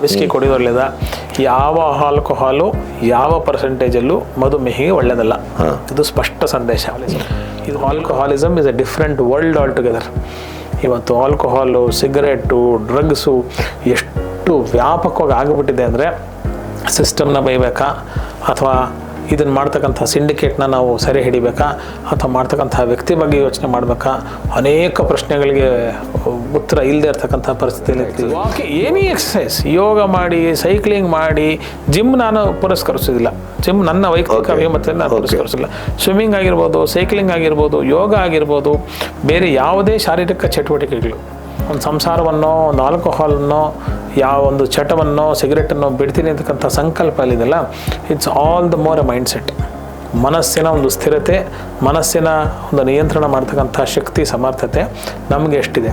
Whisky ಕುಡಿಯೋದು ಒಳ್ಳೆಯದ? ಯಾವ ಆಲ್ಕೋಹಾಲು ಯಾವ ಪರ್ಸೆಂಟೇಜಲ್ಲೂ ಮಧುಮೇಹಿಗೆ ಒಳ್ಳೆಯದಲ್ಲ. ಇದು ಸ್ಪಷ್ಟ ಸಂದೇಶ. ಇದು alcoholism is A different world all together. ಇವತ್ತು ಆಲ್ಕೋಹಾಲು, ಸಿಗರೇಟು, ಡ್ರಗ್ಸು ಎಷ್ಟು ವ್ಯಾಪಕವಾಗಿ ಆಗಿಬಿಟ್ಟಿದೆ ಅಂದರೆ ಸಿಸ್ಟಮ್ನ ಬೈಬೇಕಾ ಅಥವಾ ಇದನ್ನು ಮಾಡ್ತಕ್ಕಂಥ ಸಿಂಡಿಕೇಟ್ನ ನಾವು ಸೆರೆ ಹಿಡಿಬೇಕಾ ಅಥವಾ ಮಾಡ್ತಕ್ಕಂಥ ವ್ಯಕ್ತಿ ಬಗ್ಗೆ ಯೋಚನೆ ಮಾಡಬೇಕಾ? ಅನೇಕ ಪ್ರಶ್ನೆಗಳಿಗೆ ಉತ್ತರ ಇಲ್ಲದೆ ಇರ್ತಕ್ಕಂಥ ಪರಿಸ್ಥಿತಿಯಲ್ಲಿ ಇರ್ತೀವಿ. ಎನಿ ಎಕ್ಸಸೈಸ್, ಯೋಗ ಮಾಡಿ, ಸೈಕ್ಲಿಂಗ್ ಮಾಡಿ, ಜಿಮ್ ನಾನು ಪುರಸ್ಕರಿಸೋದಿಲ್ಲ. ಜಿಮ್ ನನ್ನ ವೈಯಕ್ತಿಕ ಅಭಿಮತದಲ್ಲಿ ನಾನು ಪುರಸ್ಕರಿಸಿಲ್ಲ. ಸ್ವಿಮ್ಮಿಂಗ್ ಆಗಿರ್ಬೋದು, ಸೈಕ್ಲಿಂಗ್ ಆಗಿರ್ಬೋದು, ಯೋಗ ಆಗಿರ್ಬೋದು, ಬೇರೆ ಯಾವುದೇ ಶಾರೀರಿಕ ಚಟುವಟಿಕೆಗಳು, ಒಂದು ಸಂಸಾರವನ್ನು, ಒಂದು ಆಲ್ಕೋಹಾಲನ್ನು, ಯಾವ ಒಂದು ಚಟವನ್ನು, ಸಿಗರೆಟನ್ನು ಬಿಡ್ತೀನಿ ಅಂತಕ್ಕಂಥ ಸಂಕಲ್ಪ ಅಲ್ಲಿದೆಲ್ಲ, it's all the more a mindset. ಮನಸ್ಸಿನ ಒಂದು ಸ್ಥಿರತೆ, ಮನಸ್ಸಿನ ಒಂದು ನಿಯಂತ್ರಣ ಮಾಡ್ತಕ್ಕಂಥ ಶಕ್ತಿ, ಸಮರ್ಥತೆ ನಮಗೆ ಎಷ್ಟಿದೆ.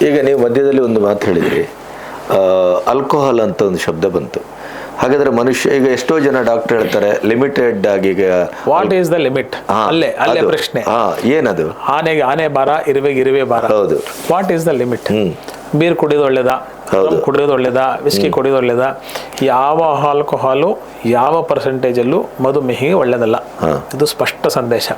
ಈಗ ನೀವು ಮಧ್ಯದಲ್ಲಿ ಒಂದು ಮಾತು ಹೇಳಿದ್ರಿ, ಆಲ್ಕೋಹಾಲ್ ಅಂತ ಒಂದು ಶಬ್ದ ಬಂತು. ಹಾಗಾದ್ರೆ ಮನುಷ್ಯ, ಈಗ ಎಷ್ಟೋ ಜನ ಡಾಕ್ಟರ್ ಹೇಳ್ತಾರೆ ಲಿಮಿಟೆಡ್ ಆಗಿ. What is the limit? ಅಲ್ಲೇ ಪ್ರಶ್ನೆ. ಏನದು? ಆನೆ ಬಾರ, ಇರುವೆ ಬಾರ. ಹೌದು. What is the limit? Beer ಕುಡಿಯೋದು ಒಳ್ಳೇದಾ? ಕುಡಿಯೋದು ಒಳ್ಳೇದಾ? ವಿಸ್ಕಿ ಕುಡಿಯೋದು ಒಳ್ಳೇದಾ? ಯಾವ ಆಲ್ಕೋಹಾಲು ಯಾವ ಪರ್ಸೆಂಟೇಜಲ್ಲೂ ಮಧುಮೇಹಿಗೆ ಒಳ್ಳೇದಲ್ಲ. ಇದು ಸ್ಪಷ್ಟ ಸಂದೇಶ.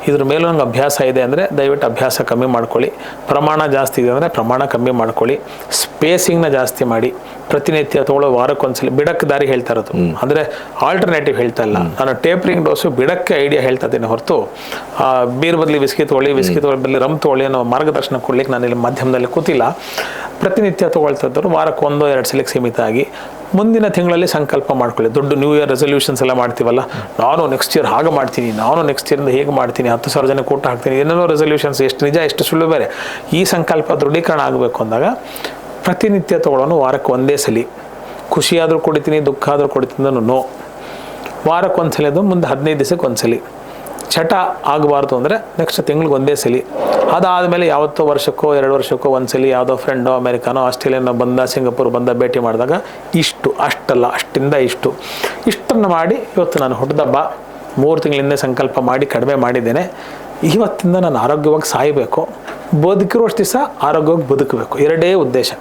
ಇದ್ರ ಮೇಲೂ ನಂಗೆ ಅಭ್ಯಾಸ ಇದೆ ಅಂದರೆ ದಯವಿಟ್ಟು ಅಭ್ಯಾಸ ಕಮ್ಮಿ ಮಾಡ್ಕೊಳ್ಳಿ. ಪ್ರಮಾಣ ಜಾಸ್ತಿ ಇದೆ ಅಂದರೆ ಪ್ರಮಾಣ ಕಮ್ಮಿ ಮಾಡ್ಕೊಳ್ಳಿ. ಸ್ಪೇಸಿಂಗ್ನ ಜಾಸ್ತಿ ಮಾಡಿ. ಪ್ರತಿನಿತ್ಯ ತೊಗೊಳ್ಳೋ ವಾರಕ್ಕೊಂದ್ಸಲಿ ಬಿಡಕ್ಕೆ ದಾರಿ ಹೇಳ್ತಾ ಇರೋದು, ಅಂದರೆ ಆಲ್ಟರ್ನೇಟಿವ್ ಹೇಳ್ತಾ ಇಲ್ಲ ನಾನು. ಟೇಪ್ರಿಂಗ್ ಡೋಸು ಬಿಡಕ್ಕೆ ಐಡಿಯಾ ಹೇಳ್ತಾ ಇದ್ದೀನಿ ಹೊರತು ಬೀರ್ ಬದಲಿ ವಿಸ್ಕಿ ತೊಗೊಳ್ಳಿ, ವಿಸ್ಕಿ ಬದಲಿ ರಮ್ ತೊಗೊಳ್ಳಿ ಅನ್ನೋ ಮಾರ್ಗದರ್ಶನ ಕೊಡ್ಲಿಕ್ಕೆ ನಾನು ಇಲ್ಲಿ ಮಾಧ್ಯಮದಲ್ಲಿ ಕೂತಿಲ್ಲ. ಪ್ರತಿನಿತ್ಯ ತೊಗೊಳ್ತಾ ಇದ್ದರು ವಾರಕ್ಕೆ 1-2 ಸಲಕ್ಕೆ ಸೀಮಿತ ಆಗಿ ಮುಂದಿನ ತಿಂಗಳಲ್ಲಿ ಸಂಕಲ್ಪ ಮಾಡ್ಕೊಳ್ಳಿ. ದೊಡ್ಡ ನ್ಯೂ ಇಯರ್ ರೆಸಲ್ಯೂಷನ್ಸ್ ಎಲ್ಲ ಮಾಡ್ತೀವಲ್ಲ, ನಾನು ನೆಕ್ಸ್ಟ್ ಇಯರ್ ಹಾಗೆ ಮಾಡ್ತೀನಿ, ನಾನು ನೆಕ್ಸ್ಟ್ ಇಯರಿಂದ ಹೇಗೆ ಮಾಡ್ತೀನಿ, 10,000 ಜನಕ್ಕೆ ಊಟ ಹಾಕ್ತೀನಿ, ಏನೇನೋ ರೆಸಲ್ಯೂಷನ್ಸ್, ಎಷ್ಟು ನಿಜ ಎಷ್ಟು ಸುಳ್ಳು ಬೇರೆ. ಈ ಸಂಕಲ್ಪ ದೃಢೀಕರಣ ಆಗಬೇಕು ಅಂದಾಗ ಪ್ರತಿನಿತ್ಯ ತೊಗೊಳ್ಳೋನು ವಾರಕ್ಕೆ ಒಂದೇ ಸಲ. ಖುಷಿಯಾದರೂ ಕುಡಿತೀನಿ, ದುಃಖ ಆದರೂ ಕುಡಿತೀನಿ ನೋ. ವಾರಕ್ಕೆ ಒಂದ್ಸಲಿ, ಅದು ಮುಂದೆ 15 ದಿವಸಕ್ಕೆ ಒಂದ್ಸಲಿ. ಚಟ ಆಗಬಾರ್ದು ಅಂದರೆ ನೆಕ್ಸ್ಟ್ ತಿಂಗ್ಳಿಗೆ ಒಂದೇ ಸಲ. ಅದಾದಮೇಲೆ ಯಾವತ್ತೋ ವರ್ಷಕ್ಕೋ 2 ವರ್ಷಕ್ಕೋ ಒಂದ್ಸಲಿ ಯಾವುದೋ ಫ್ರೆಂಡೋ, ಅಮೇರಿಕಾನೋ, ಆಸ್ಟ್ರೇಲಿಯಾನೋ ಬಂದ, ಸಿಂಗಾಪುರ್ ಬಂದ ಭೇಟಿ ಮಾಡಿದಾಗ ಇಷ್ಟು, ಅಷ್ಟಲ್ಲ, ಅಷ್ಟಿಂದ ಇಷ್ಟನ್ನು ಮಾಡಿ ಇವತ್ತು ನಾನು ಹುಟ್ಟಿದಬ್ಬ 3 ತಿಂಗಳಿಂದ ಸಂಕಲ್ಪ ಮಾಡಿ ಕಡಿಮೆ ಮಾಡಿದ್ದೇನೆ. ಇವತ್ತಿಂದ ನಾನು ಆರೋಗ್ಯವಾಗಿ ಸಾಯಬೇಕು, ಬದುಕಿರುವಷ್ಟು ದಿವಸ ಆರೋಗ್ಯವಾಗಿ ಬದುಕಬೇಕು. 2 ಉದ್ದೇಶ.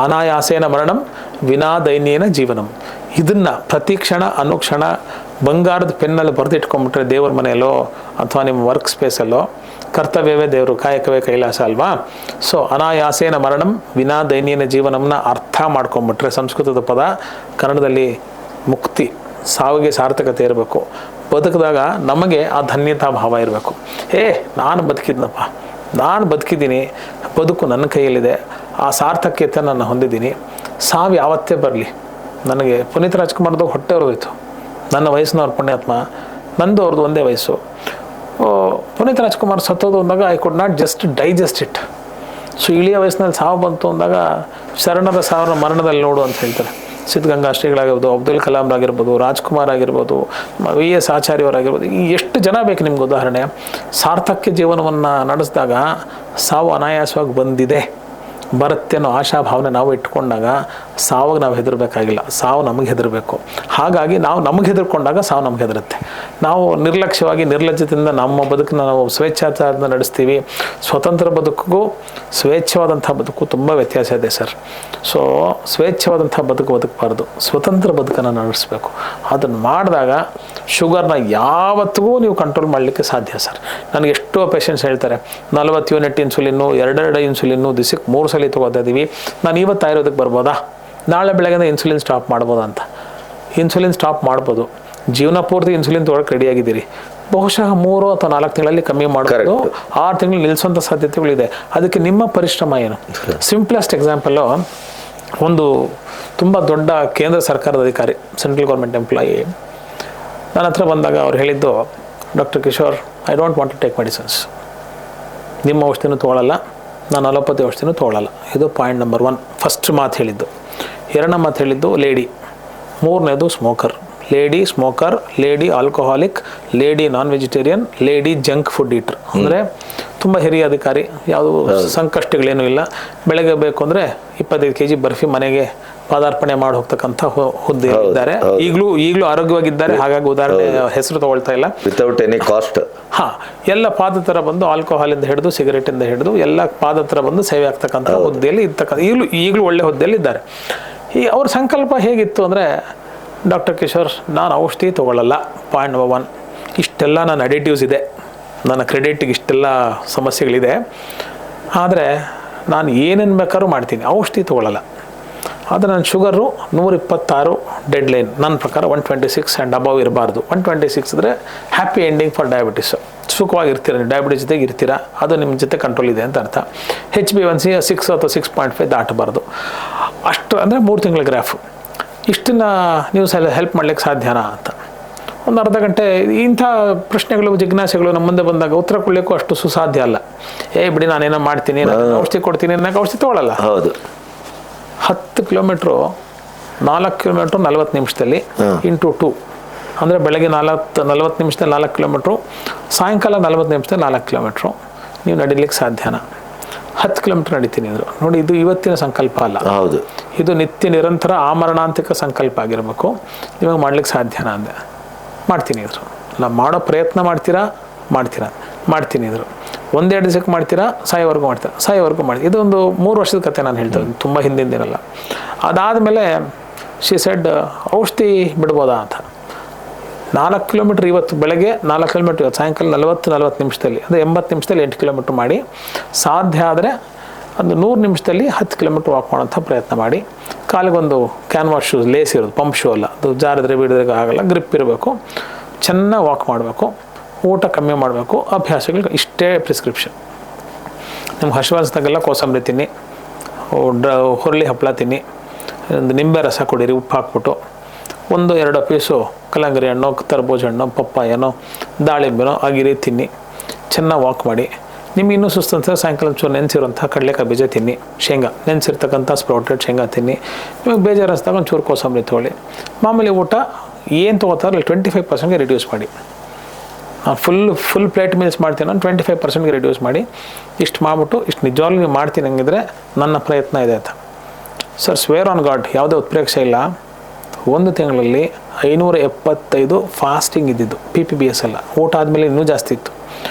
ಅನಾಯಾಸೇನ ಮರಣಂ ವಿನಾ ದೈನ್ಯೇನ ಜೀವನಂ. ಇದನ್ನು ಪ್ರತಿ ಕ್ಷಣ ಅನುಕ್ಷಣ ಬಂಗಾರದ ಪೆನ್ನಲ್ಲಿ ಬರೆದಿಟ್ಕೊಂಡ್ಬಿಟ್ರೆ ದೇವ್ರ ಮನೆಯಲ್ಲೋ ಅಥವಾ ನಿಮ್ಮ ವರ್ಕ್ ಸ್ಪೇಸಲ್ಲೋ, ಕರ್ತವ್ಯವೇ ದೇವರು, ಕಾಯಕವೇ ಕೈಲಾಸ ಅಲ್ವಾ? ಸೊ ಅನಾಯಾಸೇನ ಮರಣಂ ವಿನಾ ದೈನ್ಯೇನ ಜೀವನಂನ ಅರ್ಥ ಮಾಡ್ಕೊಂಬಿಟ್ರೆ, ಸಂಸ್ಕೃತದ ಪದ, ಕನ್ನಡದಲ್ಲಿ ಮುಕ್ತಿ, ಸಾವಿಗೆ ಸಾರ್ಥಕತೆ ಇರಬೇಕು. ಬದುಕಿದಾಗ ನಮಗೆ ಆ ಧನ್ಯತಾ ಭಾವ ಇರಬೇಕು. ನಾನು ಬದುಕಿದ್ನಪ್ಪ, ನಾನು ಬದುಕಿದ್ದೀನಿ, ಬದುಕು ನನ್ನ ಕೈಯಲ್ಲಿದೆ, ಆ ಸಾರ್ಥಕ್ಯತೆ ನಾನು ಹೊಂದಿದ್ದೀನಿ. ಸಾವು ಯಾವತ್ತೇ ಬರಲಿ. ನನಗೆ ಪುನೀತ್ ರಾಜ್ಕುಮಾರ್ದು ಹೊಟ್ಟೆ ಹೊರದೋಯ್ತು. ನನ್ನ ವಯಸ್ಸಿನವ್ರ ಪುಣ್ಯಾತ್ಮ, ನಂದು ಅವ್ರದ್ದು ಒಂದೇ ವಯಸ್ಸು. ಪುನೀತ್ ರಾಜ್ಕುಮಾರ್ ಸತ್ತೋದು ಅಂದಾಗ I could not just digest it. So ಇಳಿಯ ವಯಸ್ಸಿನಲ್ಲಿ ಸಾವು ಬಂತು ಅಂದಾಗ ಶರಣರ ಸಾವಿರ ಮರಣದಲ್ಲಿ ನೋಡು ಅಂತ ಹೇಳ್ತಾರೆ. ಸಿದ್ಧಗಂಗಾ ಶ್ರೀಗಳಾಗಿರ್ಬೋದು, ಅಬ್ದುಲ್ ಕಲಾಂ ಆಗಿರ್ಬೋದು, ರಾಜ್ಕುಮಾರ್ ಆಗಿರ್ಬೋದು, VS ಆಚಾರ್ಯವರಾಗಿರ್ಬೋದು, ಎಷ್ಟು ಜನ ಬೇಕು ನಿಮ್ಗೆ ಉದಾಹರಣೆ. ಸಾರ್ಥಕ್ಯ ಜೀವನವನ್ನು ನಡೆಸಿದಾಗ ಸಾವು ಅನಾಯಾಸವಾಗಿ ಬಂದಿದೆ, ಬರುತ್ತೆ ಅನ್ನೋ ಆಶಾಭಾವನೆ ನಾವು ಇಟ್ಕೊಂಡಾಗ ಸಾವಾಗ ನಾವು ಹೆದರಬೇಕಾಗಿಲ್ಲ, ಸಾವು ನಮಗೆ ಹೆದರಬೇಕು. ಹಾಗಾಗಿ ನಾವು ನಮಗೆ ಹೆದರ್ಕೊಂಡಾಗ ಸಾವು ನಮ್ಗೆ ಹೆದರುತ್ತೆ. ನಾವು ನಿರ್ಲಕ್ಷ್ಯವಾಗಿ, ನಿರ್ಲಜ್ಜತೆಯಿಂದ ನಮ್ಮ ಬದುಕನ್ನ ನಾವು ಸ್ವೇಚ್ಛಾಚಾರದಿಂದ ನಡೆಸ್ತೀವಿ. ಸ್ವತಂತ್ರ ಬದುಕಿಗೂ ಸ್ವೇಚ್ಛವಾದಂಥ ಬದುಕು ತುಂಬ ವ್ಯತ್ಯಾಸ ಇದೆ ಸರ್. ಸೊ ಸ್ವೇಚ್ಛವಾದಂಥ ಬದುಕಬಾರ್ದು, ಸ್ವತಂತ್ರ ಬದುಕನ್ನು ನಡೆಸಬೇಕು. ಅದನ್ನು ಮಾಡಿದಾಗ ಶುಗರ್ನ ಯಾವತ್ತಿಗೂ ನೀವು ಕಂಟ್ರೋಲ್ ಮಾಡಲಿಕ್ಕೆ ಸಾಧ್ಯ ಸರ್. ನನಗೆ ಎಷ್ಟೋ ಪೇಷಂಟ್ಸ್ ಹೇಳ್ತಾರೆ, 40 ಯೂನಿಟ್ ಇನ್ಸುಲಿನ್ನು, 2 ಇನ್ಸುಲಿನ್ನು, ದಿವಸಕ್ಕೆ 3 ಸಲ ತೊಗೋತಾ ಇದ್ದೀವಿ, ನಾನು ಇವತ್ತು ಆಯುರ್ವೇದಕ್ಕೆ ಬರ್ಬೋದಾ, ನಾಳೆ ಬೆಳಗ್ಗೆ ಇನ್ಸುಲಿನ್ ಸ್ಟಾಪ್ ಮಾಡ್ಬೋದಾ ಅಂತ. ಇನ್ಸುಲಿನ್ ಸ್ಟಾಪ್ ಮಾಡ್ಬೋದು, ಜೀವನ ಪೂರ್ತಿ ಇನ್ಸುಲಿನ್ ತೊಗೊಳಕ್ಕೆ ರೆಡಿಯಾಗಿದ್ದೀರಿ. ಬಹುಶಃ 3 ಅಥವಾ 4 ತಿಂಗಳಲ್ಲಿ ಕಮ್ಮಿ ಮಾಡ್ಬೋದು, 6 ತಿಂಗಳು ನಿಲ್ಲಿಸುವಂಥ ಸಾಧ್ಯತೆಗಳಿದೆ. ಅದಕ್ಕೆ ನಿಮ್ಮ ಪರಿಶ್ರಮ ಏನು? ಸಿಂಪ್ಲೆಸ್ಟ್ ಎಕ್ಸಾಂಪಲ್ಲು, ಒಂದು ತುಂಬ ದೊಡ್ಡ ಕೇಂದ್ರ ಸರ್ಕಾರದ ಅಧಿಕಾರಿ, ಸೆಂಟ್ರಲ್ ಗೌರ್ಮೆಂಟ್ ಎಂಪ್ಲಾಯಿ ನನ್ನ ಹತ್ರ ಬಂದಾಗ ಅವ್ರು ಹೇಳಿದ್ದು, doctor Kishore, I don't want to take medicines. ನಿಮ್ಮ ಔಷಧಿನೂ ತೊಗೊಳ್ಳಲ್ಲ, ನಾನು ಅಲೋಪತಿ ಔಷಧಿನೂ ತೊಗೊಳ್ಳಲ್ಲ. ಇದು ಪಾಯಿಂಟ್ ನಂಬರ್ 1, ಫಸ್ಟ್ ಮಾತು ಹೇಳಿದ್ದು. 2ನೇ ಮಾತು ಹೇಳಿದ್ದು ಲೇಡಿ, 3ನೇದು smoker. Lady smoker, lady alcoholic, lady non vegetarian, lady junk food eater. ಅಂದರೆ ತುಂಬ ಹಿರಿಯ ಅಧಿಕಾರಿ, ಯಾವುದು ಸಂಕಷ್ಟಗಳೇನೂ ಇಲ್ಲ. ಬೆಳಗ್ಗೆ ಬೇಕು ಅಂದರೆ 25 kg ಬರ್ಫಿ ಮನೆಗೆ ಪಾದಾರ್ಪಣೆ ಮಾಡಿ ಹೋಗ್ತಕ್ಕಂಥ ಹುದ್ದೆ ಇದ್ದಾರೆ. ಈಗಲೂ ಆರೋಗ್ಯವಾಗಿದ್ದಾರೆ. ಹಾಗಾಗಿ ಉದಾಹರಣೆ ಹೆಸರು ತಗೊಳ್ತಾ ಇಲ್ಲ. Without any cost. ಎಲ್ಲ ಪಾದತರ ಬಂದು ಆಲ್ಕೋಹಾಲಿಂದ ಹಿಡಿದು ಸಿಗರೇಟಿಂದ ಹಿಡಿದು ಎಲ್ಲ ಪಾದತರ ಬಂದು ಸೇವೆ ಆಗ್ತಕ್ಕಂಥ ಹುದ್ದೆಯಲ್ಲಿ ಈಗಲೂ ಒಳ್ಳೆ ಹುದ್ದೆಯಲ್ಲಿ ಇದ್ದಾರೆ. ಅವ್ರ ಸಂಕಲ್ಪ ಹೇಗಿತ್ತು ಅಂದರೆ, ಡಾಕ್ಟರ್ ಕಿಶೋರ್, ನಾನು ಔಷಧಿ ತೊಗೊಳ್ಳಲ್ಲ. Point number 1. ಇಷ್ಟೆಲ್ಲ ನನ್ನ ಅಡಿಟಿವ್ಸ್ ಇದೆ, ನನ್ನ ಕ್ರೆಡಿಟಿಗೆ ಇಷ್ಟೆಲ್ಲ ಸಮಸ್ಯೆಗಳಿದೆ, ಆದರೆ ನಾನು ಏನೇನು ಬೇಕಾದ್ರೂ ಮಾಡ್ತೀನಿ, ಔಷಧಿ ತೊಗೊಳ್ಳಲ್ಲ. ಆದರೆ ನನ್ನ ಶುಗರು 126 ಡೆಡ್ ಲೈನ್. ನನ್ನ ಪ್ರಕಾರ 126 ಆ್ಯಂಡ್ ಅಬವ್ ಇರಬಾರ್ದು. 126 ಇದ್ದರೆ ಹ್ಯಾಪಿ ಎಂಡಿಂಗ್ ಫಾರ್ ಡಯಾಬಿಟಿಸ್. ಸುಖವಾಗಿರ್ತೀರ, ನೀವು ಡಯಾಬಿಟಿಸ್ ಜೊತೆಗೆ ಇರ್ತೀರ, ಅದು ನಿಮ್ಮ ಜೊತೆ ಕಂಟ್ರೋಲ್ ಇದೆ ಅಂತ ಅರ್ಥ. HbA1c 6 ಅಥವಾ 6.5 ದಾಟಬಾರ್ದು. ಅಷ್ಟು ಅಂದರೆ 3 ತಿಂಗಳ ಗ್ರಾಫು. ಇಷ್ಟನ್ನು ನೀವು ಹೆಲ್ಪ್ ಮಾಡ್ಲಿಕ್ಕೆ ಸಾಧ್ಯನಾ ಅಂತ ಒಂದು ಅರ್ಧ ಗಂಟೆ ಇಂಥ ಪ್ರಶ್ನೆಗಳು, ಜಿಜ್ಞಾಸೆಗಳು ನಮ್ಮ ಮುಂದೆ ಬಂದಾಗ ಉತ್ತರ ಕೊಡಲಿಕ್ಕೂ ಅಷ್ಟು ಸುಸಾಧ್ಯ ಅಲ್ಲ. ಬಿಡಿ ನಾನೇನೋ ಮಾಡ್ತೀನಿ, ನಾನು ಔಷಧಿ ಕೊಡ್ತೀನಿ ಅನ್ನೋಕೆ ಔಷಧಿ ತೊಗೊಳ್ಳಲ್ಲ. ಹೌದು. 10 ಕಿಲೋಮೀಟ್ರು 4 ಕಿಲೋಮೀಟ್ರು 40 ನಿಮಿಷದಲ್ಲಿ ಇಂಟು 2 ಅಂದರೆ ಬೆಳಗ್ಗೆ 40 ನಿಮಿಷದಲ್ಲಿ 4 ಕಿಲೋಮೀಟ್ರು, ಸಾಯಂಕಾಲ 40 ನಿಮಿಷದಲ್ಲಿ 4 ಕಿಲೋಮೀಟ್ರು ನೀವು ನಡೀಲಿಕ್ಕೆ ಸಾಧ್ಯನಾ? 10 ಕಿಲೋಮೀಟ್ರ್ ನಡೀತೀನಿ ಅಂದರು. ನೋಡಿ, ಇದು ಇವತ್ತಿನ ಸಂಕಲ್ಪ ಅಲ್ಲ. ಹೌದು, ಇದು ನಿತ್ಯ ನಿರಂತರ ಆಮರಣಾಂತಿಕ ಸಂಕಲ್ಪ ಆಗಿರಬೇಕು. ಇವಾಗ ಮಾಡ್ಲಿಕ್ಕೆ ಸಾಧ್ಯನಾ ಅಂದೆ. ಮಾಡ್ತೀನಿ ಅಂದರು. ನಾವು ಮಾಡೋ ಪ್ರಯತ್ನ ಮಾಡ್ತೀರಾ? ಮಾಡ್ತೀನಿ ಅಂದರು. 1-2 ದಿವಸಕ್ಕೆ ಮಾಡ್ತೀರಾ? ಸಾಯೋವರೆಗೂ ಮಾಡಿ. ಇದೊಂದು 3 ವರ್ಷದ ಕತೆ ನಾನು ಹೇಳ್ತಾ ಇದ್ದೀನಿ, ತುಂಬ ಹಿಂದಿಂದಿರಲ್ಲ. ಅದಾದಮೇಲೆ ಶಿ ಸೆಡ್, ಔಷಧಿ ಬಿಡ್ಬೋದಾ ಅಂತ. 4 ಕಿಲೋಮೀಟ್ರ್ ಇವತ್ತು ಬೆಳಗ್ಗೆ, 4 ಕಿಲೋಮೀಟ್ರ್ ಇವತ್ತು ಸಾಯಂಕಾಲ 40 ನಿಮಿಷದಲ್ಲಿ, ಅಂದರೆ 80 ನಿಮಿಷದಲ್ಲಿ 8 ಕಿಲೋಮೀಟ್ರ್ ಮಾಡಿ, ಸಾಧ್ಯ ಆದರೆ ಒಂದು 100 ನಿಮಿಷದಲ್ಲಿ 10 ಕಿಲೋಮೀಟ್ರ್ ವಾಕ್ ಮಾಡೋಂಥ ಪ್ರಯತ್ನ ಮಾಡಿ. ಕಾಲಿಗೊಂದು ಕ್ಯಾನ್ವಾಸ್ ಶೂಸ್, ಲೇಸ್ ಇರೋದು, ಪಂಪ್ ಶೂ ಅಲ್ಲ, ಅದು ಜಾರಿದ್ರೆ ಬಿಡಿದ್ರೆ ಆಗಲ್ಲ, ಗ್ರಿಪ್ ಇರಬೇಕು, ಚೆನ್ನಾಗಿ ವಾಕ್ ಮಾಡಬೇಕು, ಊಟ ಕಮ್ಮಿ ಮಾಡಬೇಕು, ಅಭ್ಯಾಸಗಳು. ಇಷ್ಟೇ ಪ್ರಿಸ್ಕ್ರಿಪ್ಷನ್. ನಿಮ್ಗೆ ಹಸಿವಾಗ್ದಾಗೆಲ್ಲ ಕೋಸಂಬರಿ ತಿನ್ನಿ, ಹುರುಳಿ ಹಪ್ಪಳ ತಿನ್ನಿ, ಒಂದು ನಿಂಬೆ ರಸ ಕುಡೀರಿ ಉಪ್ಪು ಹಾಕ್ಬಿಟ್ಟು, 1-2 ಪೀಸು ಕಲ್ಲಂಗರಿ ಹಣ್ಣು, ತರಬೂಜ ಹಣ್ಣು, ಪಪ್ಪಾಯನೋ, ದಾಳಿಂಬೆನೋ ಆಗಿರಿ ತಿನ್ನಿ, ಚೆನ್ನಾಗಿ ವಾಕ್ ಮಾಡಿ. ನಿಮ್ಗೆ ಇನ್ನೂ ಸುಸ್ತು ಅನ್ಸಿದ್ರೆ ಸಾಯಂಕಾಲ ಚೂರು ನೆನೆಸಿರೋಂಥ ಕಡಲೆಕಾಯಿ ಬೀಜ ತಿನ್ನಿ, ಶೇಂಗಾ ನೆನೆಸಿರ್ತಕ್ಕಂಥ ಸ್ಪ್ರೌಟೆಡ್ ಶೇಂಗಾ ತಿನ್ನಿ. ನಿಮಗೆ ಬೇಜಾರು ಅನಿಸಿದಾಗ ಒಂಚೂರು ಕೋಸಂಬರಿ ತೊಗೊಳ್ಳಿ. ಮಾಮೂಲಿ ಊಟ ಏನು ತೊಗೋತಾರಲ್ಲ 25%ಗೆ ರಿಡ್ಯೂಸ್ ಮಾಡಿ. ನಾನು ಫುಲ್ ಪ್ಲೇಟ್ ಮೀಲ್ಸ್ ಮಾಡ್ತೀನಿ, ನಾನು 25%ಗೆ ರಿಡ್ಯೂಸ್ ಮಾಡಿ. ಇಷ್ಟು ಮಾಡಿಬಿಟ್ಟು, ಇಷ್ಟು ನಿಜವಾಗ್ಲೂ ನೀವು ಮಾಡ್ತೀನಿ ಹಂಗಿದ್ರೆ ನನ್ನ ಪ್ರಯತ್ನ ಇದೆ ಅಂತ. ಸರ್, ಸ್ವೇರ್ ಆನ್ ಗಾಡ್, ಯಾವುದೇ ಉತ್ಪ್ರೇಕ್ಷೆ ಇಲ್ಲ. 1 ತಿಂಗಳಲ್ಲಿ 575 ಫಾಸ್ಟಿಂಗ್ ಇದ್ದಿದ್ದು, PPBS ಅಲ್ಲ. ಊಟ ಆದಮೇಲೆ ಇನ್ನೂ ಜಾಸ್ತಿ ಇತ್ತು.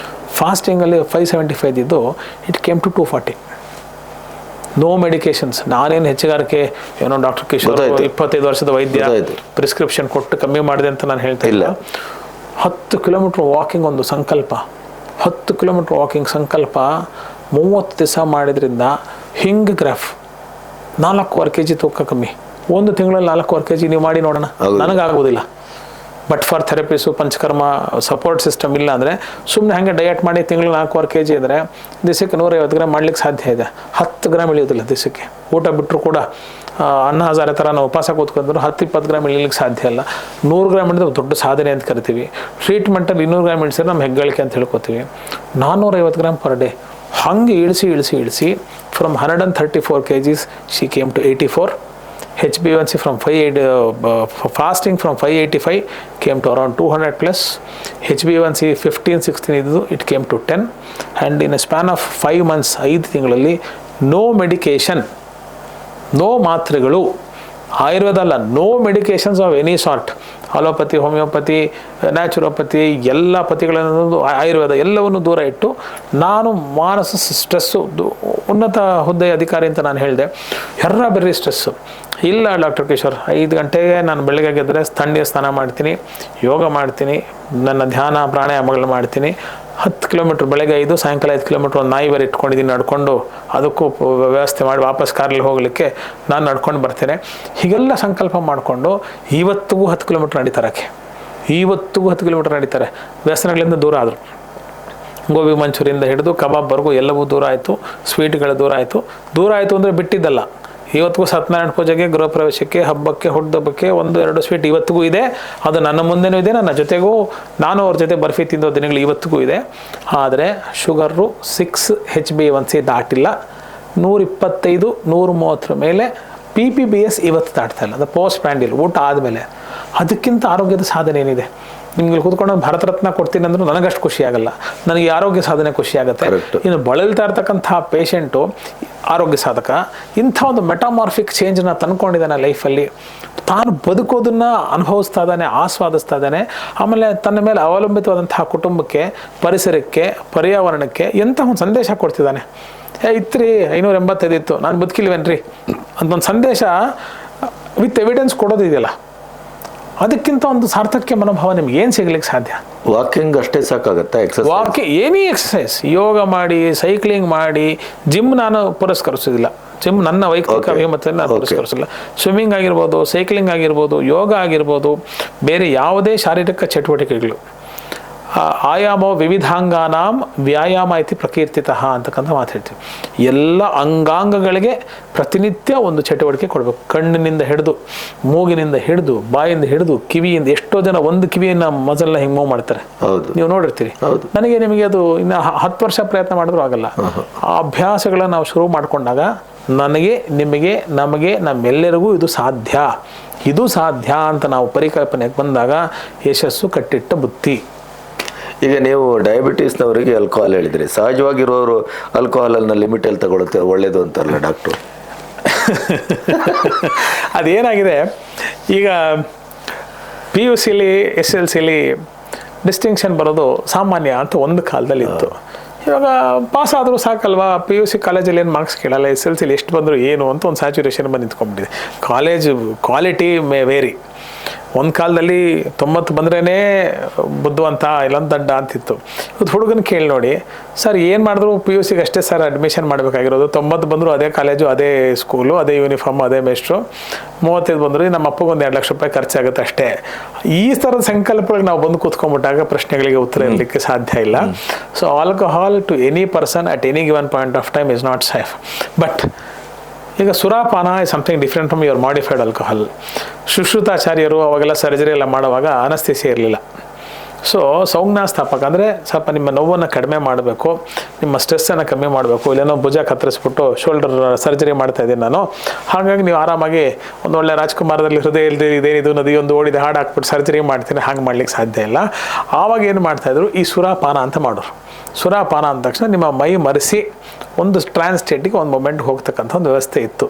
ಫಾಸ್ಟಿಂಗಲ್ಲಿ 575 ಇದ್ದು, it came to 240. No medications. ನಾನೇನು ಹೆಚ್ಚುಗಾರಿಕೆ ಏನೋ ಡಾಕ್ಟರ್ ಕಿಶೋರ್ 25 ವರ್ಷದ ವೈದ್ಯ ಪ್ರಿಸ್ಕ್ರಿಪ್ಷನ್ ಕೊಟ್ಟು ಕಮ್ಮಿ ಮಾಡಿದೆ ಅಂತ ನಾನು ಹೇಳ್ತಾ ಇಲ್ಲ. 10 ಕಿಲೋಮೀಟ್ರ್ ವಾಕಿಂಗ್ ಒಂದು ಸಂಕಲ್ಪ. 10 ಕಿಲೋಮೀಟ್ರ್ ವಾಕಿಂಗ್ ಸಂಕಲ್ಪ 30 ದಿವಸ ಮಾಡಿದ್ರಿಂದ ಹಿಂಗೆ ಗ್ರಾಫ್ 4.25 kg ತೂಕ ಕಮ್ಮಿ. 1 ತಿಂಗಳಲ್ಲಿ 4.25 kg ನೀವು ಮಾಡಿ ನೋಡೋಣ. ನನಗಾಗೋದಿಲ್ಲ. But for therapies, panchakarma support system ಇಲ್ಲ ಅಂದರೆ ಸುಮ್ಮನೆ ಹಾಗೆ ಡಯಟ್ ಮಾಡಿ ತಿಂಗಳು 4.25 kg ಅಂದರೆ ದಿವಸಕ್ಕೆ 150 ಗ್ರಾಮ್ ಮಾಡ್ಲಿಕ್ಕೆ ಸಾಧ್ಯ ಇದೆ. 10 ಗ್ರಾಮ್ ಇಳಿಯೋದಿಲ್ಲ ದಿವಸಕ್ಕೆ. ಊಟ ಬಿಟ್ಟರು ಕೂಡ ಅನ್ನ ಹಜಾರೆ ಥರ ನಾವು ಉಪವಾಸ ಕೂತ್ಕೊಂಡ್ರು 10-20 ಗ್ರಾಮ್ ಇಳಿಲಿಕ್ಕೆ ಸಾಧ್ಯ ಇಲ್ಲ. 100 ಗ್ರಾಮ್ ಇಳಿದ್ರೆ ದೊಡ್ಡ ಸಾಧನೆ ಅಂತ ಕರಿತೀವಿ. ಟ್ರೀಟ್ಮೆಂಟಲ್ಲಿ 200 ಗ್ರಾಮ್ ಇಳಿಸಿದ್ರೆ ನಮ್ಮ ಹೆಗ್ಗಳಿಕೆ ಅಂತ ಹೇಳ್ಕೊತೀವಿ. 450 ಗ್ರಾಮ್ ಪರ್ ಡೇ ಹಾಗೆ ಇಳಿಸಿ from 134 kgs she came to 84. HbA1c from 5 from 585 came to around 200 plus. HbA1c 15-16 ಇದ್ದು it came to 10, and in a span of 5 months 5 ತಿಂಗಳಲ್ಲಿ ನೋ ಮೆಡಿಕೇಶನ್, ನೋ ಮಾತ್ರೆಗಳು, ಆಯುರ್ವೇದ ಅಲ್ಲ, no medications of any sort. Allopathy, homeopathy, naturopathy, ಎಲ್ಲ ಪತಿಗಳನ್ನು, ಆಯುರ್ವೇದ ಎಲ್ಲವನ್ನು ದೂರ ಇಟ್ಟು ನಾನು ಮಾನಸ ಸ್ಟ್ರೆಸ್ಸು, ಉನ್ನತ ಹುದ್ದೆಯ ಅಧಿಕಾರಿ ಅಂತ ನಾನು ಹೇಳಿದೆ. ಬೆರ್ರಿ ಸ್ಟ್ರೆಸ್ಸು ಇಲ್ಲ ಡಾಕ್ಟರ್ ಕಿಶೋರ್. 5 ಗಂಟೆಗೆ ನಾನು ಬೆಳಗ್ಗೆ ಗೆದ್ದರೆ ತಣ್ಣೀರು ಸ್ನಾನ ಮಾಡ್ತೀನಿ, ಯೋಗ ಮಾಡ್ತೀನಿ, ನನ್ನ ಧ್ಯಾನ ಪ್ರಾಣಾಯಾಮಗಳು ಮಾಡ್ತೀನಿ. 10 ಕಿಲೋಮೀಟ್ರ್ ಬೆಳಗ್ಗೆ 5, ಸಾಯಂಕಾಲ 5 ಕಿಲೋಮೀಟ್ರ್ ಒಂದು ನಾಯಿ ಬೇರೆ ಇಟ್ಕೊಂಡಿದ್ದೀನಿ ನಡ್ಕೊಂಡು, ಅದಕ್ಕೂ ವ್ಯವಸ್ಥೆ ಮಾಡಿ ವಾಪಸ್ ಕಾರಲ್ಲಿ ಹೋಗಲಿಕ್ಕೆ ನಾನು ನಡ್ಕೊಂಡು ಬರ್ತೇನೆ. ಹೀಗೆಲ್ಲ ಸಂಕಲ್ಪ ಮಾಡಿಕೊಂಡು ಇವತ್ತಿಗೂ 10 ಕಿಲೋಮೀಟ್ರ್ ನಡೀತಾರಕ್ಕೆ, ಇವತ್ತಿಗೂ 10 ಕಿಲೋಮೀಟ್ರ್ ನಡೀತಾರೆ. ವ್ಯಸನಗಳಿಂದ ದೂರ ಆದರು. ಗೋಬಿ ಮಂಚೂರಿಯಿಂದ ಹಿಡಿದು ಕಬಾಬ್ವರೆಗೂ ಎಲ್ಲವೂ ದೂರ ಆಯಿತು. ಸ್ವೀಟ್ಗಳು ದೂರ ಆಯಿತು ಅಂದರೆ ಬಿಟ್ಟಿದ್ದಲ್ಲ. ಇವತ್ತಿಗೂ ಸತ್ಯನಾರಾಯಣ ಪೂಜೆಗೆ, ಗೃಹ ಪ್ರವೇಶಕ್ಕೆ, ಹಬ್ಬಕ್ಕೆ, ಹುಟ್ಟುಹಬ್ಬಕ್ಕೆ 1-2 ಸ್ವೀಟ್ ಇವತ್ತಿಗೂ ಇದೆ. ಅದು ನನ್ನ ಮುಂದೆನೂ ಇದೆ, ನನ್ನ ಜೊತೆಗೂ ನಾನು ಅವ್ರ ಜೊತೆ ಬರ್ಫಿ ತಿಂದೋ ದಿನಗಳು ಇವತ್ತಿಗೂ ಇದೆ. ಆದರೆ ಶುಗರು 6 HbA1c ದಾಟಿಲ್ಲ. 125, 130 ಮೇಲೆ PPBS ಇವತ್ತು ದಾಟ್ತಾ ಇಲ್ಲ. ಅದು ಪೋಸ್ಟ್ ಪ್ಯಾಂಡಿಲ್ ಊಟ ಆದಮೇಲೆ ಅದಕ್ಕಿಂತ ಆರೋಗ್ಯದ ಸಾಧನೆ ಏನಿದೆ? ನಿಮ್ಗೆ ಕೂತ್ಕೊಂಡು ಭಾರತ ರತ್ನ ಕೊಡ್ತೀನಿ ಅಂದ್ರೂ ನನಗಷ್ಟು ಖುಷಿ ಆಗಲ್ಲ, ನನಗೆ ಆರೋಗ್ಯ ಸಾಧನೆ ಖುಷಿ ಆಗುತ್ತೆ. ಇನ್ನು ಬಳಲ್ತಾ ಇರ್ತಕ್ಕಂಥ ಪೇಷಂಟು ಆರೋಗ್ಯ ಸಾಧಕ ಇಂಥ ಒಂದು ಮೆಟಾಮಾರ್ಫಿಕ್ ಚೇಂಜನ್ನ ತಂದ್ಕೊಂಡಿದ್ದಾನೆ ಲೈಫಲ್ಲಿ, ತಾನು ಬದುಕೋದನ್ನ ಅನುಭವಿಸ್ತಾ ಇದ್ದಾನೆ, ಆಸ್ವಾದಿಸ್ತಾ ಇದ್ದಾನೆ. ಆಮೇಲೆ ತನ್ನ ಮೇಲೆ ಅವಲಂಬಿತವಾದಂತಹ ಕುಟುಂಬಕ್ಕೆ, ಪರಿಸರಕ್ಕೆ, ಪರ್ಯಾವರಣಕ್ಕೆ ಎಂಥ ಒಂದು ಸಂದೇಶ ಕೊಡ್ತಿದ್ದಾನೆ. ಇತ್ರಿ 585 ಇತ್ತು, ನಾನು ಬದುಕಿಲ್ವೇನ್ರಿ ಅಂತ ಒಂದು ಸಂದೇಶ ವಿತ್ ಎವಿಡೆನ್ಸ್ ಕೊಡೋದಿದೆಯಲ್ಲ, ಅದಕ್ಕಿಂತ ಒಂದು ಸಾರ್ಥಕ್ಯ ಮನೋಭಾವ ನಿಮ್ಗೆ ಏನು ಸಿಗ್ಲಿಕ್ಕೆ ಸಾಧ್ಯ? ವಾಕಿಂಗ್ ಅಷ್ಟೇ ಸಾಕಾಗತ್ತಾ? ಎನಿ ಎಕ್ಸಸೈಸ್, ಯೋಗ ಮಾಡಿ, ಸೈಕ್ಲಿಂಗ್ ಮಾಡಿ, ಜಿಮ್ ನಾನು ಪುರಸ್ಕರಿಸೋದಿಲ್ಲ, ಜಿಮ್ ನನ್ನ ವೈಯಕ್ತಿಕ ಅಭಿಮತದಲ್ಲಿ ನಾನು ಪುರಸ್ಕರಿಸಿಲ್ಲ. ಸ್ವಿಮ್ಮಿಂಗ್ ಆಗಿರ್ಬೋದು, ಸೈಕ್ಲಿಂಗ್ ಆಗಿರ್ಬೋದು, ಯೋಗ ಆಗಿರ್ಬೋದು, ಬೇರೆ ಯಾವುದೇ ಶಾರೀರಿಕ ಚಟುವಟಿಕೆಗಳು, ಆಯಾಮ ವಿವಿಧಾಂಗಾನಾಂ ವ್ಯಾಯಾಮ ಐತಿ ಪ್ರಕೀರ್ತಿತಃ ಅಂತಕ್ಕಂಥ ಮಾತು ಹೇಳ್ತೀವಿ. ಎಲ್ಲ ಅಂಗಾಂಗಗಳಿಗೆ ಪ್ರತಿನಿತ್ಯ ಒಂದು ಚಟುವಟಿಕೆ ಕೊಡಬೇಕು. ಕಣ್ಣಿನಿಂದ ಹಿಡಿದು, ಮೂಗಿನಿಂದ ಹಿಡಿದು, ಬಾಯಿಂದ ಹಿಡಿದು, ಕಿವಿಯಿಂದ. ಎಷ್ಟೋ ಜನ ಒಂದು ಕಿವಿಯನ್ನು ಮೊದಲನ್ನ ಹಿಂಗೆ ಮೂವ್ ಮಾಡ್ತಾರೆ, ನೀವು ನೋಡಿರ್ತೀರಿ. ನನಗೆ ನಿಮಗೆ ಅದು ಇನ್ನು 10 ವರ್ಷ ಪ್ರಯತ್ನ ಮಾಡಿದ್ರು ಆಗಲ್ಲ. ಆ ಅಭ್ಯಾಸಗಳನ್ನ ನಾವು ಶುರು ಮಾಡಿಕೊಂಡಾಗ ನನಗೆ, ನಿಮಗೆ, ನಮಗೆ, ನಮ್ಮೆಲ್ಲರಿಗೂ ಇದು ಸಾಧ್ಯ ಅಂತ ನಾವು ಪರಿಕಲ್ಪನೆಗೆ ಬಂದಾಗ ಯಶಸ್ಸು ಕಟ್ಟಿಟ್ಟ ಬುತ್ತಿ. ಈಗ ನೀವು ಡಯಾಬಿಟೀಸ್ನವರಿಗೆ ಆಲ್ಕೋಹಾಲ್ ಹೇಳಿದ್ರಿ, ಸಹಜವಾಗಿರೋರು ಆಲ್ಕೋಹಾಲನ್ನು ಲಿಮಿಟಲ್ಲಿ ತಗೊಳುತ್ತೆ ಒಳ್ಳೇದು ಅಂತಾರಲ್ಲ ಡಾಕ್ಟ್ರು? ಅದೇನಾಗಿದೆ, ಈಗ PUC SLC ಡಿಸ್ಟಿಂಕ್ಷನ್ ಬರೋದು ಸಾಮಾನ್ಯ ಅಂತ ಒಂದು ಕಾಲದಲ್ಲಿ ಇತ್ತು. ಇವಾಗ ಪಾಸ್ ಆದರೂ ಸಾಕಲ್ವಾ, PUC ಕಾಲೇಜಲ್ಲಿ ಏನು ಮಾರ್ಕ್ಸ್ ಕೇಳಲ್ಲ, SLC ಎಷ್ಟು ಬಂದರೂ ಏನು ಅಂತ ಒಂದು ಸ್ಯಾಚುರೇಷನ್ ಬಂದು ನಿಂತ್ಕೊಂಡ್ಬಿಟ್ಟಿದೆ. College quality may vary. ಒಂದು ಕಾಲದಲ್ಲಿ 90 ಬಂದ್ರೇ ಬುದ್ಧಿವಂತ, ಇಲ್ಲೊಂದು ದಡ್ಡ ಅಂತಿತ್ತು. ಇವತ್ತು ಹುಡುಗನ ಕೇಳಿ ನೋಡಿ, ಸರ್ ಏನು ಮಾಡಿದ್ರು PUCಗೆ ಅಷ್ಟೇ ಸರ್ ಅಡ್ಮಿಷನ್ ಮಾಡಬೇಕಾಗಿರೋದು, 90 ಬಂದರೂ ಅದೇ ಕಾಲೇಜು, ಅದೇ ಸ್ಕೂಲು, ಅದೇ ಯೂನಿಫಾರ್ಮ್, ಅದೇ ಮೇಸ್ಟ್ರು, 35 ಬಂದರೂ ನಮ್ಮ ಅಪ್ಪಗೊಂದು 2 ಲಕ್ಷ ರೂಪಾಯಿ ಖರ್ಚಾಗುತ್ತೆ ಅಷ್ಟೇ. ಈ ಥರದ ಸಂಕಲ್ಪಗಳಿಗೆ ನಾವು ಬಂದು ಕೂತ್ಕೊಂಡ್ಬಿಟ್ಟಾಗ ಪ್ರಶ್ನೆಗಳಿಗೆ ಉತ್ತರ ಇರಲಿಕ್ಕೆ ಸಾಧ್ಯ ಇಲ್ಲ. So alcohol to any person at any given point of time is not safe. But ಈಗ ಸುರಾಪಾನ is something different from your modified alcohol. ಸುಶ್ರುತಾಚಾರ್ಯರು ಅವಾಗೆಲ್ಲ ಸರ್ಜರಿ ಎಲ್ಲ ಮಾಡುವಾಗ ಅನಸ್ಥಿಸಿಯಾ ಇರಲಿಲ್ಲ. ಸೊ ಸಂಜ್ಞಾಸ್ಥಾಪಕ ಅಂದರೆ ಸ್ವಲ್ಪ ನಿಮ್ಮ ನೋವನ್ನು ಕಡಿಮೆ ಮಾಡಬೇಕು, ನಿಮ್ಮ ಸ್ಟ್ರೆಸ್ಸನ್ನು ಕಮ್ಮಿ ಮಾಡಬೇಕು. ಇಲ್ಲೇನೋ ಭುಜ ಕತ್ತರಿಸ್ಬಿಟ್ಟು ಶೋಲ್ಡರ್ ಸರ್ಜರಿ ಮಾಡ್ತಾ ಇದ್ದೀನಿ ನಾನು, ಹಾಗಾಗಿ ನೀವು ಆರಾಮಾಗಿ ಒಂದು ಒಳ್ಳೆ ರಾಜ್ಕುಮಾರದಲ್ಲಿ ಹೃದಯ ಇಲ್ಲದೆ ಇದೇನಿದು ನದಿಯೊಂದು ಓಡಿದೆ ಹಾಡು ಹಾಕ್ಬಿಟ್ಟು ಸರ್ಜರಿ ಮಾಡ್ತೀನಿ, ಹಾಗೆ ಮಾಡ್ಲಿಕ್ಕೆ ಸಾಧ್ಯ ಇಲ್ಲ. ಆವಾಗ ಏನು ಮಾಡ್ತಾಯಿದ್ರು, ಈ ಸುರಾಪಾನ ಅಂತ ಮಾಡೋರು. ಸುರಾಪಾನ ಅಂದ ತಕ್ಷಣ ನಿಮ್ಮ ಮೈ ಮರೆಸಿ ಒಂದು ಟ್ರಾನ್ಸ್ ಸ್ಟೇಟಿಗೆ ಒಂದು ಮೊಮೆಂಟ್ ಹೋಗ್ತಕ್ಕಂಥ ಒಂದು ವ್ಯವಸ್ಥೆ ಇತ್ತು.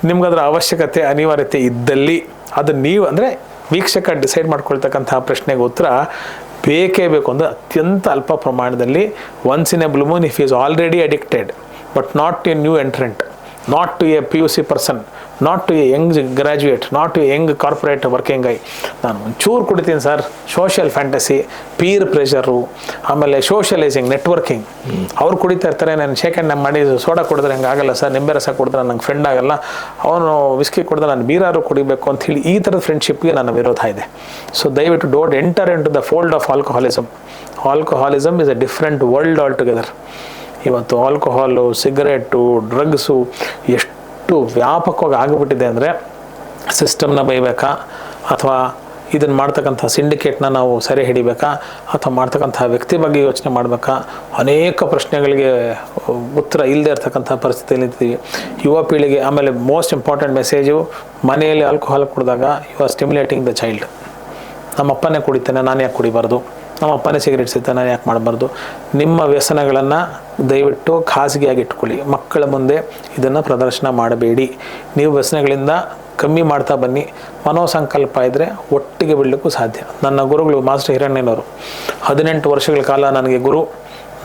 ನಿಮ್ಗದರ ಅವಶ್ಯಕತೆ, ಅನಿವಾರ್ಯತೆ ಇದ್ದಲ್ಲಿ ಅದು ನೀವು ಅಂದರೆ ವೀಕ್ಷಕ ಡಿಸೈಡ್ ಮಾಡ್ಕೊಳ್ತಕ್ಕಂಥ ಪ್ರಶ್ನೆಗೆ ಉತ್ತರ ಬೇಕೇ ಬೇಕು ಅಂದರೆ ಅತ್ಯಂತ ಅಲ್ಪ ಪ್ರಮಾಣದಲ್ಲಿ, once in a blue moon if is already addicted, but not a new entrant, not to a PUC person, not to a young graduate, not to a young corporate working I. ನಾನು ಒಂಚೂರು ಕುಡಿತೀನಿ sir, social fantasy, peer pressure, ಆಮೇಲೆ socialising, networking. ಅವ್ರು ಕುಡಿತಾ ಇರ್ತಾರೆ, ನಾನು shake hand ಮಾಡಿ soda ಕುಡಿದ್ರೆ ಹಂಗೆ ಆಗಲ್ಲ ಸರ್, ನಿಂಬೆ ರಸ ಕುಡಿದ್ರೆ ನಂಗೆ ಫ್ರೆಂಡ್ ಆಗಲ್ಲ, ಅವನು ವಿಸ್ಕಿ ಕುಡಿದ್ರೆ ನಾನು ಬೀರಾರು ಕುಡಿಬೇಕು ಅಂತ ಹೇಳಿ ಈ ಥರದ ಫ್ರೆಂಡ್ಶಿಪ್ಗೆ ನನ್ನ ವಿರೋಧ ಇದೆ. ಸೊ ದಯವಿಟ್ಟು don't enter into the fold of alcoholism. Alcoholism is a different world all together. ಇವತ್ತು ಆಲ್ಕೋಹಾಲು, ಸಿಗರೇಟು, ಡ್ರಗ್ಸು ಎಷ್ಟು ವ್ಯಾಪಕವಾಗಿ ಆಗಿಬಿಟ್ಟಿದೆ ಅಂದರೆ ಸಿಸ್ಟಮ್ನ ಬೈಬೇಕಾ, ಅಥವಾ ಇದನ್ನು ಮಾಡ್ತಕ್ಕಂಥ ಸಿಂಡಿಕೇಟ್ನ ನಾವು ಸೆರೆ ಹಿಡಿಬೇಕಾ, ಅಥವಾ ಮಾಡ್ತಕ್ಕಂಥ ವ್ಯಕ್ತಿ ಬಗ್ಗೆ ಯೋಚನೆ ಮಾಡಬೇಕಾ, ಅನೇಕ ಪ್ರಶ್ನೆಗಳಿಗೆ ಉತ್ತರ ಇಲ್ಲದೆ ಇರ್ತಕ್ಕಂಥ ಪರಿಸ್ಥಿತಿಯಲ್ಲಿ ಇದ್ದೀವಿ ಯುವ ಪೀಳಿಗೆ. ಆಮೇಲೆ ಮೋಸ್ಟ್ ಇಂಪಾರ್ಟೆಂಟ್ ಮೆಸೇಜು, ಮನೆಯಲ್ಲಿ ಆಲ್ಕೋಹಾಲ್ ಕುಡಿದಾಗ you are stimulating the child. ನಮ್ಮ ಅಪ್ಪನೇ ಕುಡಿತಾನೆ, ನಾನು ಯಾಕೆ ಕುಡಿಬಾರ್ದು, ನಮ್ಮ ಅಪ್ಪನೇ ಸಿಗರೇಟ್ ಸೇತಾನೆ, ನಾನು ಯಾಕೆ ಮಾಡಬಾರ್ದು. ನಿಮ್ಮ ವ್ಯಸನಗಳನ್ನು ದಯವಿಟ್ಟು ಖಾಸಗಿಯಾಗಿ ಇಟ್ಕೊಳ್ಳಿ, ಮಕ್ಕಳ ಮುಂದೆ ಇದನ್ನು ಪ್ರದರ್ಶನ ಮಾಡಬೇಡಿ. ನೀವು ವ್ಯಸನಗಳಿಂದ ಕಮ್ಮಿ ಮಾಡ್ತಾ ಬನ್ನಿ. ಮನೋಸಂಕಲ್ಪ ಇದ್ದರೆ ಒಟ್ಟಿಗೆ ಬಿಡಲಿಕ್ಕೂ ಸಾಧ್ಯ. ನನ್ನ ಗುರುಗಳು ಮಾಸ್ಟರ್ ಹಿರಣ್ಣನವರು 18 ವರ್ಷಗಳ ಕಾಲ ನನಗೆ ಗುರು.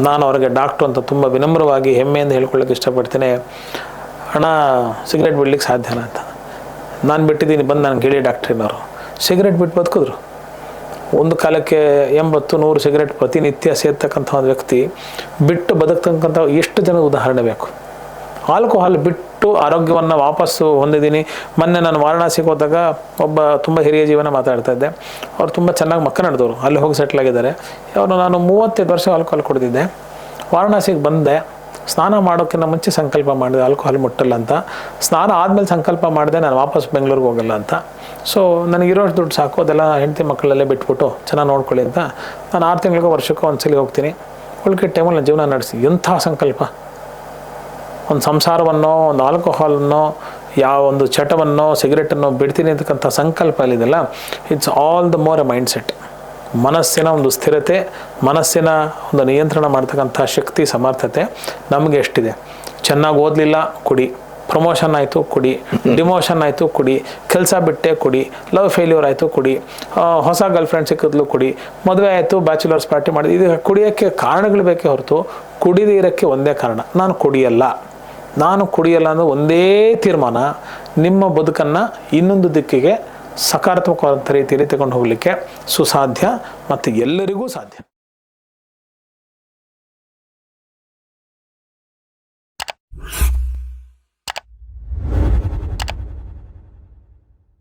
ನಾನು ಅವರಿಗೆ ಡಾಕ್ಟ್ರು ಅಂತ ತುಂಬ ವಿನಮ್ರವಾಗಿ ಹೆಮ್ಮೆಯಿಂದ ಹೇಳ್ಕೊಳ್ಳೋಕೆ ಇಷ್ಟಪಡ್ತೇನೆ. ಅಣ್ಣ ಸಿಗರೇಟ್ ಬಿಡ್ಲಿಕ್ಕೆ ಸಾಧ್ಯನಾ ಅಂತ. ನಾನು ಬಿಟ್ಟಿದ್ದೀನಿ, ಬಂದು ನನಗೆ ಹೇಳಿ ಡಾಕ್ಟ್ರಿನವರು. ಸಿಗರೇಟ್ ಬಿಟ್ಟು ಬದುಕಿದ್ರು. ಒಂದು ಕಾಲಕ್ಕೆ 80-100 ಸಿಗರೇಟ್ ಪ್ರತಿನಿತ್ಯ ಸೇರ್ತಕ್ಕಂಥ ಒಂದು ವ್ಯಕ್ತಿ ಬಿಟ್ಟು ಬದುಕ್ತಕ್ಕಂಥ ಎಷ್ಟು ಜನ ಉದಾಹರಣೆ ಬೇಕು. ಆಲ್ಕೋಹಾಲ್ ಬಿಟ್ಟು ಆರೋಗ್ಯವನ್ನು ವಾಪಸ್ಸು ಹೊಂದಿದ್ದೀನಿ. ಮೊನ್ನೆ ನಾನು ವಾರಣಾಸಿಗೆ ಹೋದಾಗ ಒಬ್ಬ ತುಂಬ ಹಿರಿಯ ಜೀವನ ಮಾತಾಡ್ತಾ ಇದ್ದೆ. ಅವ್ರು ತುಂಬ ಚೆನ್ನಾಗಿ ಮಕ್ಕ ನಡೆದವರು, ಅಲ್ಲಿ ಹೋಗಿ ಸೆಟ್ಲ್ ಆಗಿದ್ದಾರೆ. ಅವರು ನಾನು 35 ವರ್ಷ ಆಲ್ಕೋಹಾಲ್ ಕುಡಿದಿದ್ದೆ. ವಾರಣಾಸಿಗೆ ಬಂದೆ, ಸ್ನಾನ ಮಾಡೋಕ್ಕಿಂತ ಮುಂಚೆ ಸಂಕಲ್ಪ ಮಾಡಿದೆ ಆಲ್ಕೋಹಾಲ್ ಮುಟ್ಟಲ್ಲ ಅಂತ. ಸ್ನಾನ ಆದಮೇಲೆ ಸಂಕಲ್ಪ ಮಾಡಿದೆ ನಾನು ವಾಪಸ್ ಬೆಂಗಳೂರಿಗೆ ಹೋಗಲ್ಲ ಅಂತ. ಸೊ ನನಗಿರೋಷ್ಟು ದುಡ್ಡು ಸಾಕು, ಅದೆಲ್ಲ ಹೆಂಡತಿ ಮಕ್ಕಳಲ್ಲೇ ಬಿಟ್ಬಿಟ್ಟು ಚೆನ್ನಾಗಿ ನೋಡ್ಕೊಳ್ಳಿ ಅಂತ ನಾನು 6 ತಿಂಗಳಿಗೋ ವರ್ಷಕ್ಕೋ ಒಂದ್ಸಲಿ ಹೋಗ್ತೀನಿ. ಉಳ್ಕೆ ಟೈಮಲ್ಲಿ ನಾನು ಜೀವನ ನಡೆಸಿ. ಎಂಥ ಸಂಕಲ್ಪ! ಒಂದು ಸಂಸಾರವನ್ನು, ಒಂದು ಆಲ್ಕೋಹಾಲನ್ನು ಯಾವ ಒಂದು ಚಟವನ್ನು ಸಿಗರೆಟನ್ನು ಬಿಡ್ತೀನಿ ಅಂತಕ್ಕಂಥ ಸಂಕಲ್ಪ ಅಲ್ಲಿದೆಯಲ್ಲ, it's all the more a mindset. ಮನಸ್ಸಿನ ಒಂದು ಸ್ಥಿರತೆ, ಮನಸ್ಸಿನ ಒಂದು ನಿಯಂತ್ರಣ ಮಾಡ್ತಕ್ಕಂಥ ಶಕ್ತಿ, ಸಮರ್ಥತೆ ನಮಗೆ ಎಷ್ಟಿದೆ. ಚೆನ್ನಾಗಿ ಓದಲಿಲ್ಲ, ಕುಡಿ. ಪ್ರಮೋಷನ್ ಆಯಿತು, ಕುಡಿ. ಡಿಮೋಷನ್ ಆಯಿತು, ಕುಡಿ. ಕೆಲಸ ಬಿಟ್ಟೆ, ಕುಡಿ. ಲವ್ ಫೇಲ್ಯೂರ್ ಆಯಿತು, ಕುಡಿ. ಹೊಸ ಗರ್ಲ್ ಫ್ರೆಂಡ್ ಸಿಕ್ಕಿದ್ಲು, ಕುಡಿ. ಮದುವೆ ಆಯಿತು, ಬ್ಯಾಚುಲರ್ಸ್ ಪಾರ್ಟಿ ಮಾಡಿದ್ವಿ. ಇದು ಕುಡಿಯೋಕ್ಕೆ ಕಾರಣಗಳು ಬೇಕೇ ಹೊರತು ಕುಡಿದೇ ಇರೋಕ್ಕೆ ಒಂದೇ ಕಾರಣ, ನಾನು ಕುಡಿಯಲ್ಲ ಅನ್ನೋ ಒಂದೇ ತೀರ್ಮಾನ ನಿಮ್ಮ ಬದುಕನ್ನು ಇನ್ನೊಂದು ದಿಕ್ಕಿಗೆ ಸಕಾರಾತ್ಮಕವಾದಂಥ ರೀತಿಯಲ್ಲಿ ತಗೊಂಡು ಹೋಗಲಿಕ್ಕೆ ಸುಸಾಧ್ಯ ಮತ್ತು ಎಲ್ಲರಿಗೂ ಸಾಧ್ಯ.